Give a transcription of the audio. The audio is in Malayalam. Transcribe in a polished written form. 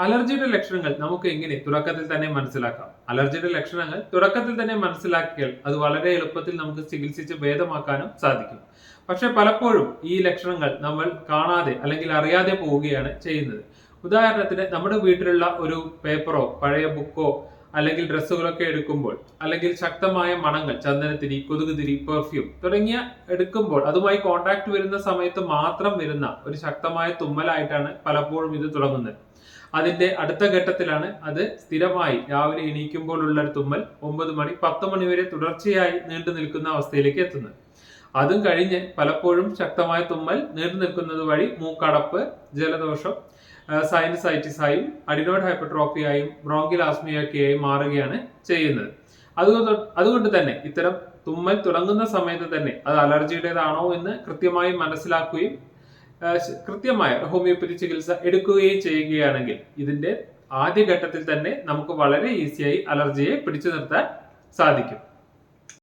അലർജിയുടെ ലക്ഷണങ്ങൾ നമുക്ക് എങ്ങനെ തുടക്കത്തിൽ തന്നെ മനസ്സിലാക്കാം? അലർജിയുടെ ലക്ഷണങ്ങൾ തുടക്കത്തിൽ തന്നെ മനസ്സിലാക്കിയാൽ അത് വളരെ എളുപ്പത്തിൽ നമുക്ക് ചികിത്സിച്ച് ഭേദമാക്കാനും സാധിക്കും. പക്ഷെ പലപ്പോഴും ഈ ലക്ഷണങ്ങൾ നമ്മൾ കാണാതെ അല്ലെങ്കിൽ അറിയാതെ പോവുകയാണ് ചെയ്യുന്നത്. ഉദാഹരണത്തിന് നമ്മുടെ വീട്ടിലുള്ള ഒരു പേപ്പറോ പഴയ ബുക്കോ അല്ലെങ്കിൽ ഡ്രസ്സുകളൊക്കെ എടുക്കുമ്പോൾ, അല്ലെങ്കിൽ ശക്തമായ മണങ്ങൾ, ചന്ദനത്തിരി, കൊതുകുതിരി, പെർഫ്യൂം തുടങ്ങിയ എടുക്കുമ്പോൾ അതുമായി കോണ്ടാക്ട് വരുന്ന സമയത്ത് മാത്രം വരുന്ന ഒരു ശക്തമായ തുമ്മലായിട്ടാണ് പലപ്പോഴും ഇത് തുടങ്ങുന്നത്. അതിന്റെ അടുത്ത ഘട്ടത്തിലാണ് അത് സ്ഥിരമായി രാവിലെ എണീക്കുമ്പോഴുള്ള ഒരു തുമ്മൽ 9 മണി 10 മണി വരെ തുടർച്ചയായി നീണ്ടു നിൽക്കുന്ന അവസ്ഥയിലേക്ക് എത്തുന്നത്. അതും കഴിഞ്ഞ് പലപ്പോഴും ശക്തമായ തുമ്മൽ നീണ്ടു നിൽക്കുന്നത് വഴി മൂക്കടപ്പ്, ജലദോഷം, സൈനസൈറ്റിസായും അഡിനോയിഡ് ഹൈപ്പർട്രോഫിയായും ബ്രോങ്കിൽ ആസ്മയൊക്കെയായി മാറുകയാണ് ചെയ്യുന്നത്. അതുകൊണ്ട് തന്നെ ഇത്തരം തുമ്മൽ തുടങ്ങുന്ന സമയത്ത് തന്നെ അത് അലർജിയുടേതാണോ എന്ന് കൃത്യമായി മനസ്സിലാക്കുകയും കൃത്യമായ ഹോമിയോപ്പതി ചികിത്സ എടുക്കുകയും ചെയ്യുകയാണെങ്കിൽ ഇതിന്റെ ആദ്യഘട്ടത്തിൽ തന്നെ നമുക്ക് വളരെ ഈസിയായി അലർജിയെ പിടിച്ചു നിർത്താൻ സാധിക്കും.